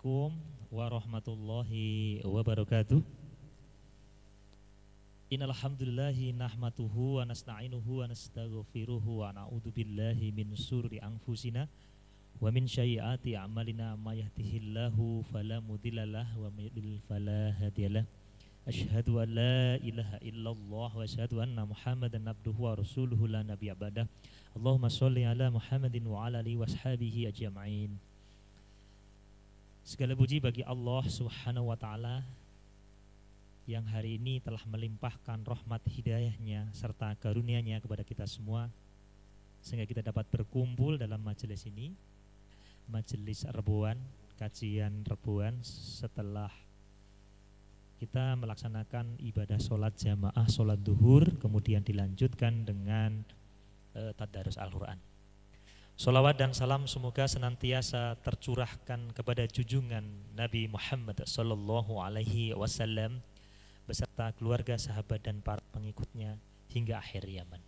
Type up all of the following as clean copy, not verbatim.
Assalamualaikum warahmatullahi wabarakatuh. Innal hamdalillahi nahmaduhu wa nasta'inuhu wa nastaghfiruhu wa na'udzu billahi min syururi anfusina wa min sayyiati a'malina may yahdihillahu fala mudhillalah wa may yudlil fala hadiyalah. Asyhadu an la ilaha illallah wa asyhadu anna Muhammadan abduhu wa rasuluhu la nabiyya ba'dah. Allahumma shalli ala Muhammadin wa ala alihi washabihi ajma'in. Segala puji bagi Allah Subhanahu wa taala yang hari ini telah melimpahkan rahmat hidayahnya serta karunia-Nya kepada kita semua sehingga kita dapat berkumpul dalam majelis ini, majelis rebuan, kajian rebuan setelah kita melaksanakan ibadah sholat jamaah, sholat duhur, kemudian dilanjutkan dengan tadarus Al-Quran. Sholawat dan salam semoga senantiasa tercurahkan kepada junjungan Nabi Muhammad sallallahu alaihi wasallam beserta keluarga, sahabat dan para pengikutnya hingga akhir zaman.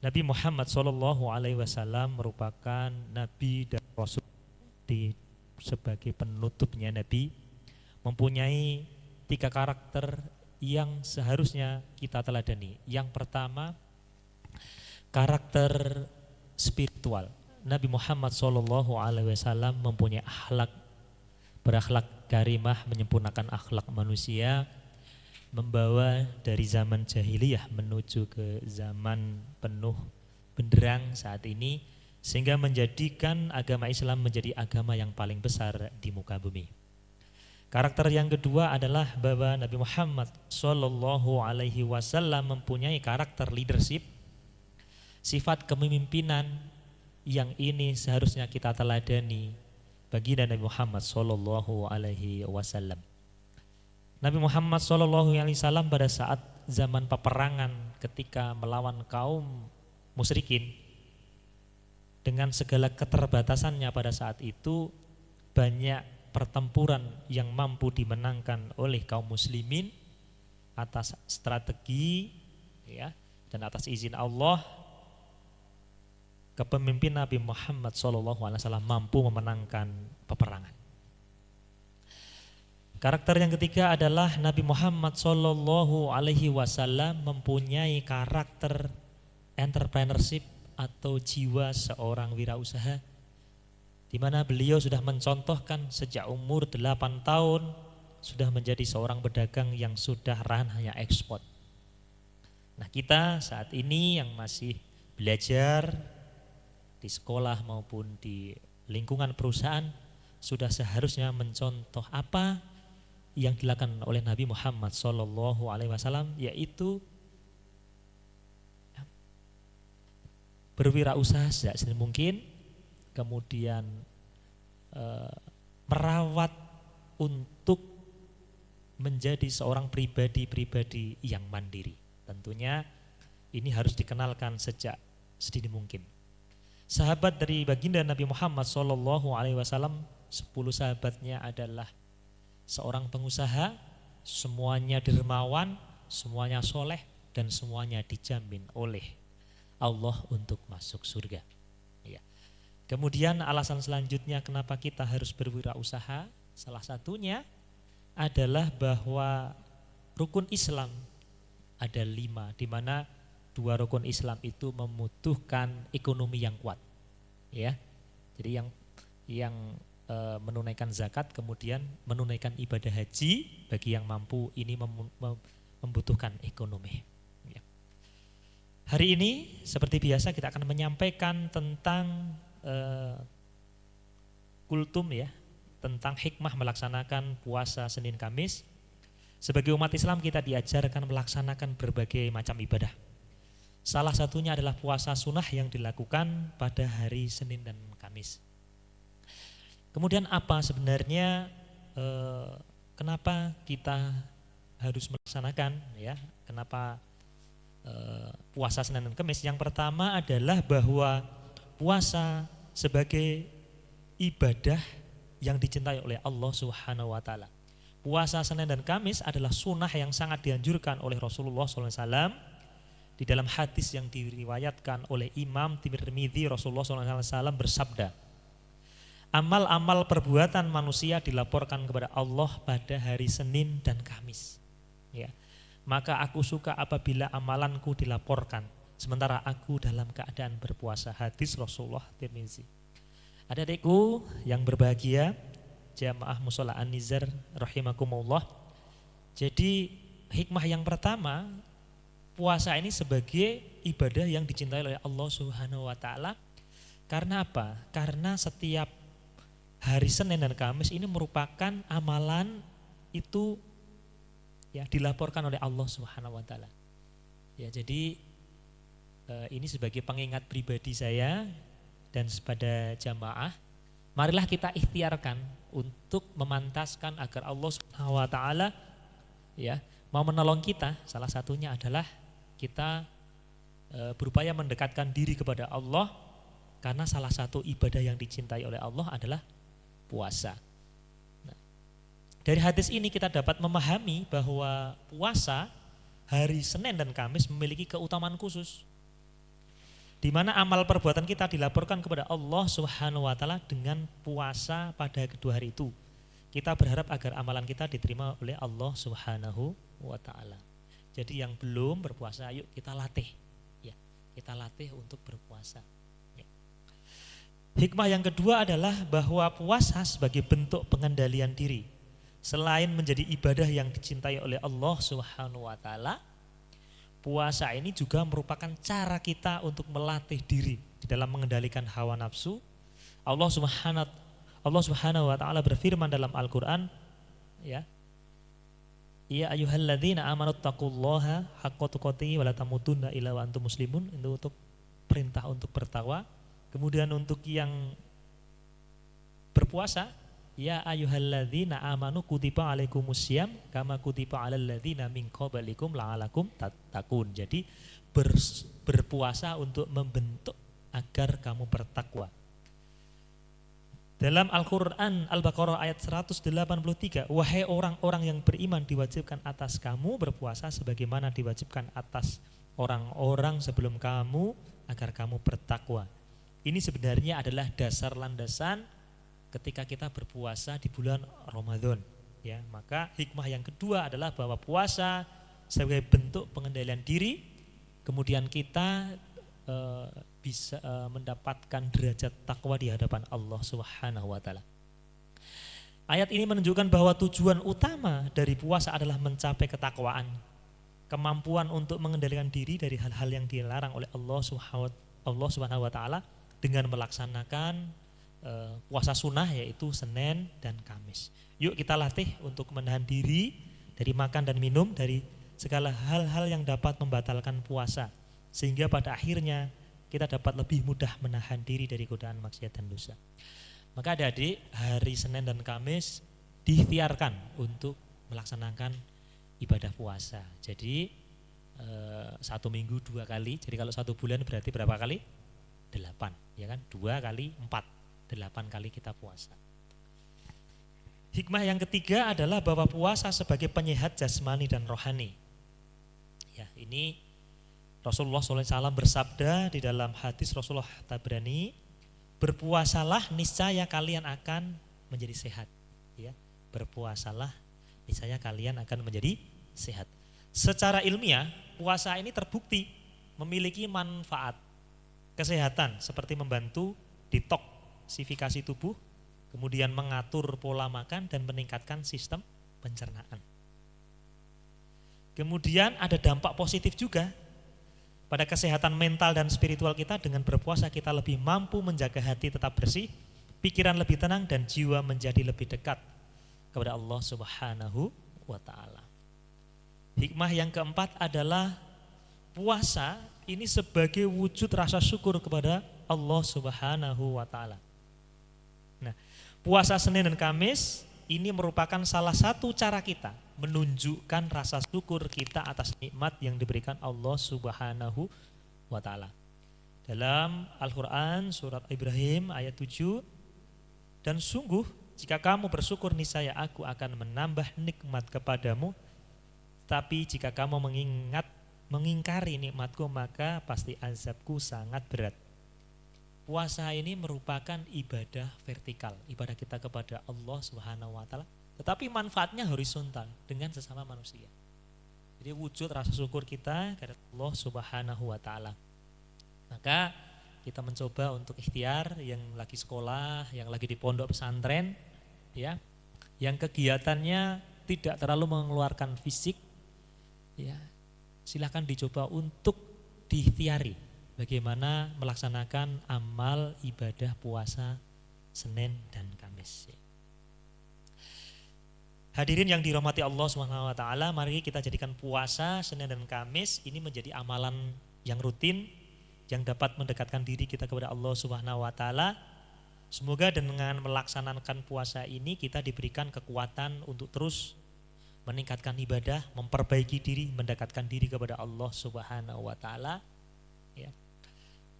Nabi Muhammad sallallahu alaihi wasallam merupakan nabi dan rasul sebagai penutupnya nabi, mempunyai 3 karakter yang seharusnya kita teladani. Yang pertama, karakter spiritual. Nabi Muhammad sallallahu alaihi wasallam mempunyai berakhlak karimah, menyempurnakan akhlak manusia, membawa dari zaman jahiliyah menuju ke zaman penuh benderang saat ini, sehingga menjadikan agama Islam menjadi agama yang paling besar di muka bumi. Karakter yang kedua adalah bahwa Nabi Muhammad sallallahu alaihi wasallam mempunyai karakter leadership, sifat kepemimpinan yang ini seharusnya kita teladani bagi Nabi Muhammad sallallahu alaihi wasallam. Nabi Muhammad sallallahu alaihi wasallam pada saat zaman peperangan ketika melawan kaum musyrikin, dengan segala keterbatasannya pada saat itu, banyak pertempuran yang mampu dimenangkan oleh kaum muslimin atas strategi ya, dan atas izin Allah. Kepemimpinan Nabi Muhammad SAW mampu memenangkan peperangan. Karakter yang ketiga adalah Nabi Muhammad SAW mempunyai karakter entrepreneurship atau jiwa seorang wirausaha, di mana beliau sudah mencontohkan sejak umur 8 tahun sudah menjadi seorang pedagang yang sudah ranahnya ekspor. Nah, kita saat ini yang masih belajar di sekolah maupun di lingkungan perusahaan sudah seharusnya mencontoh apa yang dilakukan oleh Nabi Muhammad SAW, yaitu berwirausaha sejak sedini mungkin, kemudian merawat untuk menjadi seorang pribadi yang mandiri. Tentunya ini harus dikenalkan sejak sedini mungkin. Sahabat dari baginda Nabi Muhammad SAW, 10 sahabatnya adalah seorang pengusaha, semuanya dermawan, semuanya soleh, dan semuanya dijamin oleh Allah untuk masuk surga. Ya. Kemudian alasan selanjutnya kenapa kita harus berwirausaha, salah satunya adalah bahwa rukun Islam ada 5, di mana 2 rukun Islam itu membutuhkan ekonomi yang kuat, ya. Jadi yang menunaikan zakat, kemudian menunaikan ibadah haji bagi yang mampu, ini membutuhkan ekonomi. Ya. Hari ini seperti biasa kita akan menyampaikan tentang kultum, ya, tentang hikmah melaksanakan puasa Senin Kamis. Sebagai umat Islam kita diajarkan melaksanakan berbagai macam ibadah. Salah satunya adalah puasa sunnah yang dilakukan pada hari Senin dan Kamis. Kemudian apa sebenarnya kenapa kita harus melaksanakan, ya? Kenapa puasa Senin dan Kamis? Yang pertama adalah bahwa puasa sebagai ibadah yang dicintai oleh Allah Subhanahu wa taala. Puasa Senin dan Kamis adalah sunnah yang sangat dianjurkan oleh Rasulullah SAW. Di dalam hadis yang diriwayatkan oleh Imam Tirmidzi, Rasulullah SAW bersabda, Amal-amal perbuatan manusia dilaporkan kepada Allah pada hari Senin dan Kamis. Ya. Maka aku suka apabila amalanku dilaporkan, sementara aku dalam keadaan berpuasa. Hadis Rasulullah Tirmizi. Adik-adikku yang berbahagia, jamaah Mushola An-Nizar rahimakumullah. Jadi hikmah yang pertama, puasa ini sebagai ibadah yang dicintai oleh Allah Subhanahu wa taala. Karena apa? Karena setiap hari Senin dan Kamis ini merupakan amalan itu ya dilaporkan oleh Allah Subhanahu wa taala. Ya, jadi ini sebagai pengingat pribadi saya dan pada jamaah, marilah kita ikhtiarkan untuk memantaskan agar Allah Subhanahu wa taala ya mau menolong kita. Salah satunya adalah kita berupaya mendekatkan diri kepada Allah, karena salah satu ibadah yang dicintai oleh Allah adalah puasa. Nah, dari hadis ini kita dapat memahami bahwa puasa hari Senin dan Kamis memiliki keutamaan khusus, di mana amal perbuatan kita dilaporkan kepada Allah Subhanahu wa taala dengan puasa pada kedua hari itu. Kita berharap agar amalan kita diterima oleh Allah Subhanahu wa taala. Jadi yang belum berpuasa, ayo kita latih. Ya, kita latih untuk berpuasa. Hikmah yang kedua adalah bahwa puasa sebagai bentuk pengendalian diri. Selain menjadi ibadah yang dicintai oleh Allah Subhanahu wa taala, puasa ini juga merupakan cara kita untuk melatih diri di dalam mengendalikan hawa nafsu. Allah Subhanahu wa taala berfirman dalam Al-Qur'an, ya. Ya ayyuhalladzina amanu taqullaha haqqa tuqatih wa la tamutunna illa wa antum muslimun. Itu untuk perintah untuk bertakwa. Kemudian untuk yang berpuasa, ya ayyuhalladzina amanu kutiba alaikumussyam kama kutiba alal ladzina min qablikum la'alakum tattaqun. Jadi berpuasa untuk membentuk agar kamu bertakwa. Dalam Al-Qur'an Al-Baqarah ayat 183, wahai orang-orang yang beriman, diwajibkan atas kamu berpuasa sebagaimana diwajibkan atas orang-orang sebelum kamu agar kamu bertakwa. Ini sebenarnya adalah dasar landasan ketika kita berpuasa di bulan Ramadan. Ya, maka hikmah yang kedua adalah bahwa puasa sebagai bentuk pengendalian diri, kemudian kita bisa mendapatkan derajat takwa di hadapan Allah Subhanahu wa taala. Ayat ini menunjukkan bahwa tujuan utama dari puasa adalah mencapai ketakwaan, kemampuan untuk mengendalikan diri dari hal-hal yang dilarang oleh Allah Subhanahu wa taala dengan melaksanakan puasa sunnah, yaitu Senin dan Kamis. Yuk kita latih untuk menahan diri dari makan dan minum, dari segala hal-hal yang dapat membatalkan puasa, sehingga pada akhirnya kita dapat lebih mudah menahan diri dari godaan maksiat dan dosa. Maka adik-adik, hari Senin dan Kamis diikhtiarkan untuk melaksanakan ibadah puasa. Jadi 1 minggu 2 kali, jadi kalau 1 bulan berarti berapa kali? 8, ya kan? 2 kali 4, 8 kali kita puasa. Hikmah yang ketiga adalah bahwa puasa sebagai penyehat jasmani dan rohani. Ya, ini Rasulullah SAW bersabda di dalam hadis Rasulullah Tabrani, berpuasalah niscaya kalian akan menjadi sehat. Ya, berpuasalah niscaya kalian akan menjadi sehat. Secara ilmiah, puasa ini terbukti memiliki manfaat kesehatan seperti membantu detoksifikasi tubuh, kemudian mengatur pola makan dan meningkatkan sistem pencernaan. Kemudian ada dampak positif juga pada kesehatan mental dan spiritual kita. Dengan berpuasa kita lebih mampu menjaga hati tetap bersih, pikiran lebih tenang, dan jiwa menjadi lebih dekat kepada Allah Subhanahu wa taala. Hikmah yang keempat adalah puasa ini sebagai wujud rasa syukur kepada Allah Subhanahu wa taala. Nah, puasa Senin dan Kamis ini merupakan salah satu cara kita menunjukkan rasa syukur kita atas nikmat yang diberikan Allah Subhanahu wa taala. Dalam Al-Qur'an surat Ibrahim ayat 7, dan sungguh jika kamu bersyukur niscaya aku akan menambah nikmat kepadamu, tapi jika kamu mengingkari nikmatku maka pasti azabku sangat berat. puasa ini merupakan ibadah vertikal, ibadah kita kepada Allah Subhanahu wa taala, tetapi manfaatnya horizontal dengan sesama manusia. Jadi wujud rasa syukur kita kepada Allah Subhanahu wa taala. Maka kita mencoba untuk ikhtiar yang lagi sekolah, yang lagi di pondok pesantren, ya, yang kegiatannya tidak terlalu mengeluarkan fisik, ya, silakan dicoba untuk diikhtiari bagaimana melaksanakan amal ibadah puasa Senin dan Kamis. Hadirin yang dirahmati Allah Subhanahu wa taala, mari kita jadikan puasa Senin dan Kamis ini menjadi amalan yang rutin yang dapat mendekatkan diri kita kepada Allah Subhanahu wa taala. Semoga dengan melaksanakan puasa ini kita diberikan kekuatan untuk terus meningkatkan ibadah, memperbaiki diri, mendekatkan diri kepada Allah Subhanahu wa taala, ya.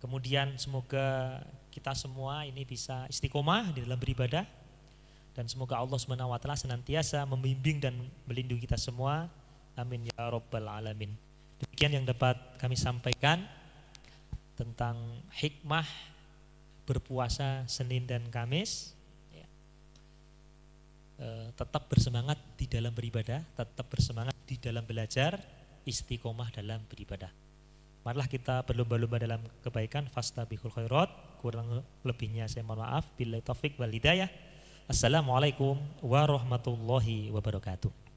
Kemudian semoga kita semua ini bisa istiqomah di dalam beribadah, dan semoga Allah Subhanahu wa taala senantiasa membimbing dan melindungi kita semua. Amin ya rabbal alamin. Demikian yang dapat kami sampaikan tentang hikmah berpuasa Senin dan Kamis. Ya. Tetap bersemangat di dalam beribadah, tetap bersemangat di dalam belajar, istiqomah dalam beribadah. Marilah kita berlomba-lomba dalam kebaikan, fastabihul khairat. Kurang lebihnya saya mohon maaf. Billahi taufik wal hidayah. Assalamualaikum warahmatullahi wabarakatuh.